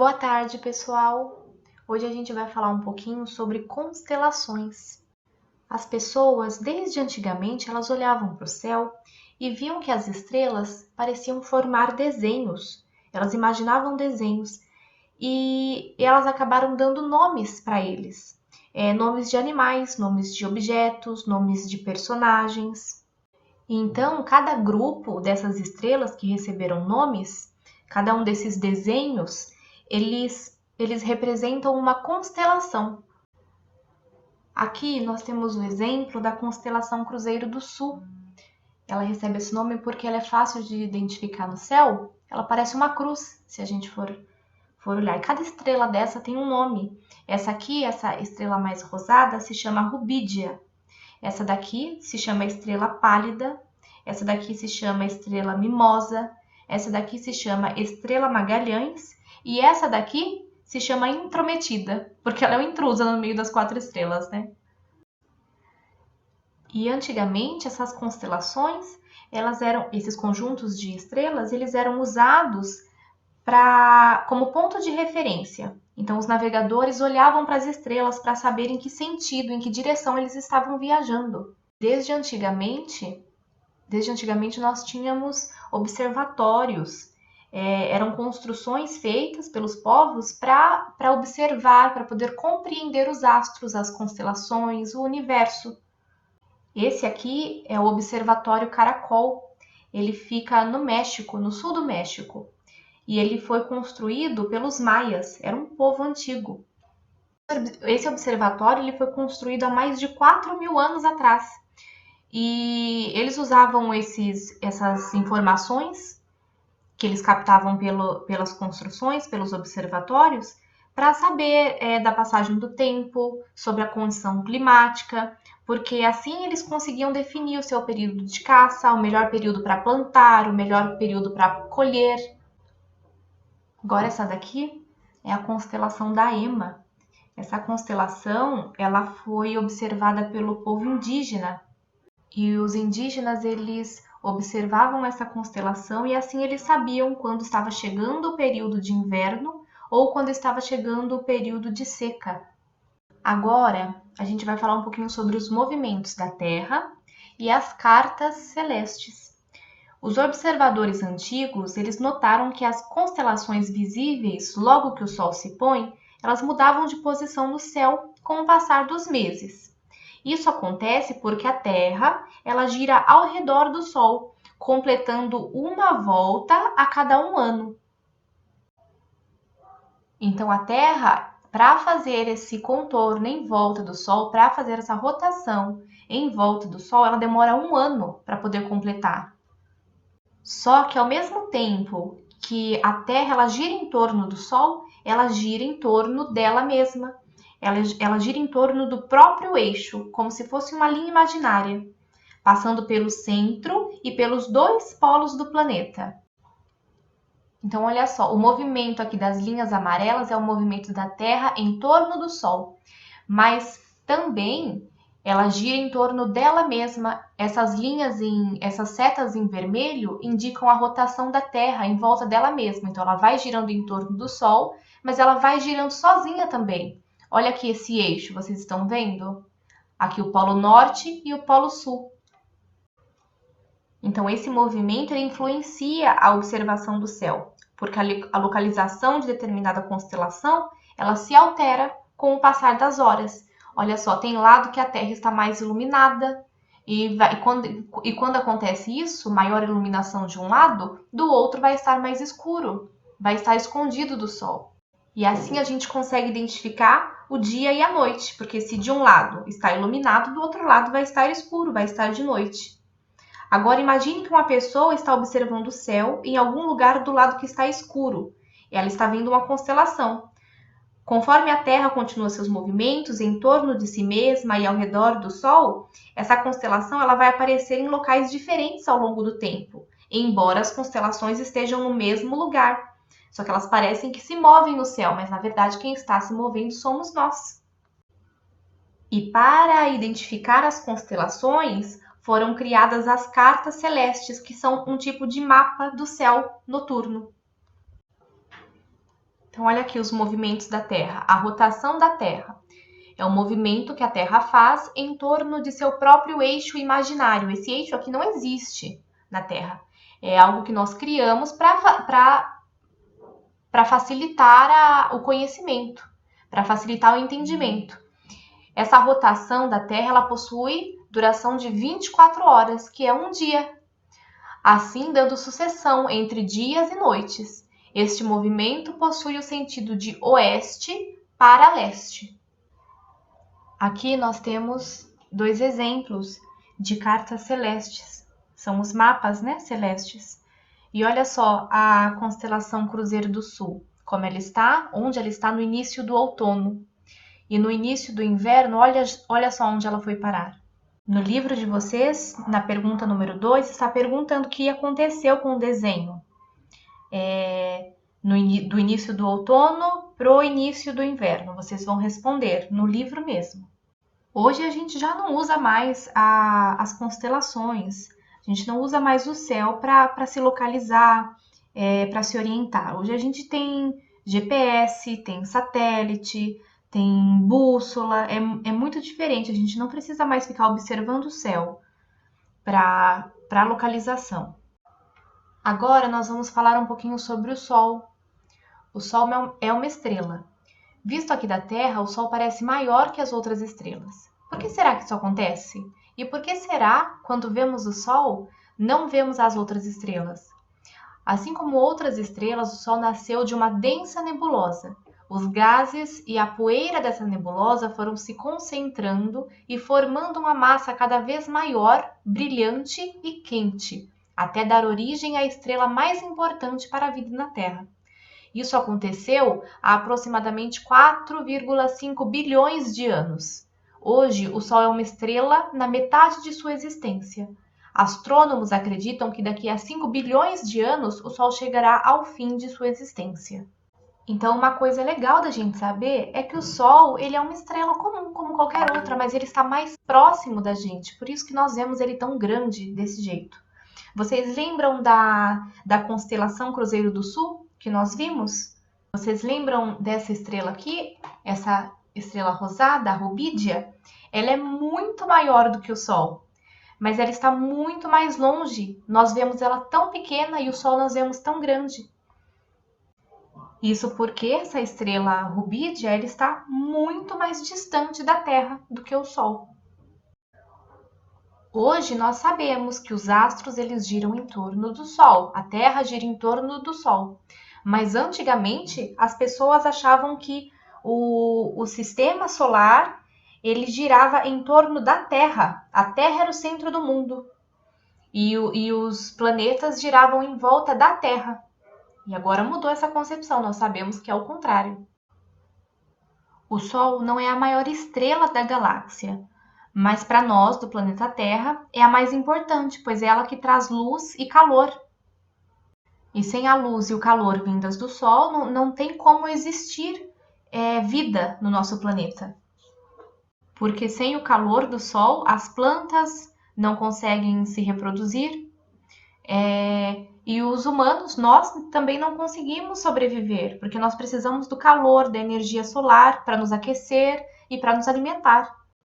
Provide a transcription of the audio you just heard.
Boa tarde, pessoal! Hoje a gente vai falar um pouquinho sobre constelações. As pessoas, desde antigamente, elas olhavam para o céu e viam que as estrelas pareciam formar desenhos. Elas imaginavam desenhos e elas acabaram dando nomes para eles. Nomes de animais, nomes de objetos, nomes de personagens. Então, cada grupo dessas estrelas que receberam nomes, cada um desses desenhos, eles representam uma constelação. Aqui nós temos o exemplo da constelação Cruzeiro do Sul. Ela recebe esse nome porque ela é fácil de identificar no céu. Ela parece uma cruz, se a gente for olhar. E cada estrela dessa tem um nome. Essa aqui, essa estrela mais rosada, se chama Rubídia. Essa daqui se chama Estrela Pálida. Essa daqui se chama Estrela Mimosa. Essa daqui se chama Estrela Magalhães. E essa daqui se chama Intrometida, porque ela é uma intrusa no meio das 4 estrelas, né? E antigamente essas constelações, esses conjuntos de estrelas, eles eram usados como ponto de referência. Então os navegadores olhavam para as estrelas para saber em que sentido, em que direção eles estavam viajando. Desde antigamente nós tínhamos observatórios. Eram construções feitas pelos povos para observar, para poder compreender os astros, as constelações, o universo. Esse aqui é o Observatório Caracol. Ele fica no México, no sul do México. E ele foi construído pelos maias, era um povo antigo. Esse observatório ele foi construído há mais de 4.000 anos atrás. E eles usavam essas informações que eles captavam pelas construções, pelos observatórios, para saber da passagem do tempo, sobre a condição climática, porque assim eles conseguiam definir o seu período de caça, o melhor período para plantar, o melhor período para colher. Agora essa daqui é a constelação da Ema. Essa constelação ela foi observada pelo povo indígena. E os indígenas, eles observavam essa constelação e assim eles sabiam quando estava chegando o período de inverno ou quando estava chegando o período de seca. Agora, a gente vai falar um pouquinho sobre os movimentos da Terra e as cartas celestes. Os observadores antigos, eles notaram que as constelações visíveis, logo que o Sol se põe, elas mudavam de posição no céu com o passar dos meses. Isso acontece porque a Terra ela gira ao redor do Sol, completando uma volta a cada 1 ano. Então, a Terra, para fazer esse contorno em volta do Sol, para fazer essa rotação em volta do Sol, ela demora 1 ano para poder completar. Só que ao mesmo tempo que a Terra ela gira em torno do Sol, ela gira em torno dela mesma. Ela gira em torno do próprio eixo, como se fosse uma linha imaginária, passando pelo centro e pelos 2 polos do planeta. Então, olha só, o movimento aqui das linhas amarelas é o movimento da Terra em torno do Sol, mas também ela gira em torno dela mesma. Essas setas em vermelho indicam a rotação da Terra em volta dela mesma. Então, ela vai girando em torno do Sol, mas ela vai girando sozinha também. Olha aqui esse eixo, vocês estão vendo? Aqui o Polo Norte e o Polo Sul. Então, esse movimento ele influencia a observação do céu, porque a localização de determinada constelação ela se altera com o passar das horas. Olha só, tem lado que a Terra está mais iluminada, e quando acontece isso, maior iluminação de um lado, do outro vai estar mais escuro, vai estar escondido do Sol. E assim a gente consegue identificar o dia e a noite, porque se de um lado está iluminado, do outro lado vai estar escuro, vai estar de noite. Agora imagine que uma pessoa está observando o céu em algum lugar do lado que está escuro. Ela está vendo uma constelação. Conforme a Terra continua seus movimentos em torno de si mesma e ao redor do Sol, essa constelação ela vai aparecer em locais diferentes ao longo do tempo, embora as constelações estejam no mesmo lugar. Só que elas parecem que se movem no céu, mas na verdade quem está se movendo somos nós. E para identificar as constelações, foram criadas as cartas celestes, que são um tipo de mapa do céu noturno. Então, olha aqui os movimentos da Terra. A rotação da Terra é um movimento que a Terra faz em torno de seu próprio eixo imaginário. Esse eixo aqui não existe na Terra. É algo que nós criamos para facilitar o conhecimento, para facilitar o entendimento. Essa rotação da Terra ela possui duração de 24 horas, que é um dia, assim dando sucessão entre dias e noites. Este movimento possui o sentido de oeste para leste. Aqui nós temos dois exemplos de cartas celestes. São os mapas, né, celestes. E olha só a constelação Cruzeiro do Sul, como ela está, onde ela está no início do outono. E no início do inverno, olha só onde ela foi parar. No livro de vocês, na pergunta número 2, está perguntando o que aconteceu com o desenho. Do início do outono para o início do inverno. Vocês vão responder no livro mesmo. Hoje a gente já não usa mais as constelações. A gente não usa mais o céu para se localizar, para se orientar. Hoje a gente tem GPS, tem satélite, tem bússola. É muito diferente. A gente não precisa mais ficar observando o céu para localização. Agora nós vamos falar um pouquinho sobre o Sol. O Sol é uma estrela. Visto aqui da Terra, o Sol parece maior que as outras estrelas. Por que será que isso acontece? E por que será, quando vemos o Sol, não vemos as outras estrelas? Assim como outras estrelas, o Sol nasceu de uma densa nebulosa. Os gases e a poeira dessa nebulosa foram se concentrando e formando uma massa cada vez maior, brilhante e quente, até dar origem à estrela mais importante para a vida na Terra. Isso aconteceu há aproximadamente 4,5 bilhões de anos. Hoje, o Sol é uma estrela na metade de sua existência. Astrônomos acreditam que daqui a 5 bilhões de anos, o Sol chegará ao fim de sua existência. Então, uma coisa legal da gente saber é que o Sol ele é uma estrela comum, como qualquer outra, mas ele está mais próximo da gente. Por isso que nós vemos ele tão grande desse jeito. Vocês lembram da constelação Cruzeiro do Sul que nós vimos? Vocês lembram dessa estrela aqui? Essa estrela rosada, a Rubídia? Ela é muito maior do que o Sol, mas ela está muito mais longe. Nós vemos ela tão pequena e o Sol nós vemos tão grande. Isso porque essa estrela Rubídia ela está muito mais distante da Terra do que o Sol. Hoje nós sabemos que os astros eles giram em torno do Sol, a Terra gira em torno do Sol. Mas antigamente as pessoas achavam que o sistema solar ele girava em torno da Terra. A Terra era o centro do mundo e os planetas giravam em volta da Terra. E agora mudou essa concepção, nós sabemos que é o contrário. O Sol não é a maior estrela da galáxia, mas para nós, do planeta Terra, é a mais importante, pois é ela que traz luz e calor. E sem a luz e o calor vindas do Sol, não tem como existir vida no nosso planeta. Porque sem o calor do Sol, as plantas não conseguem se reproduzir, e os humanos, nós também não conseguimos sobreviver, porque nós precisamos do calor, da energia solar para nos aquecer e para nos alimentar.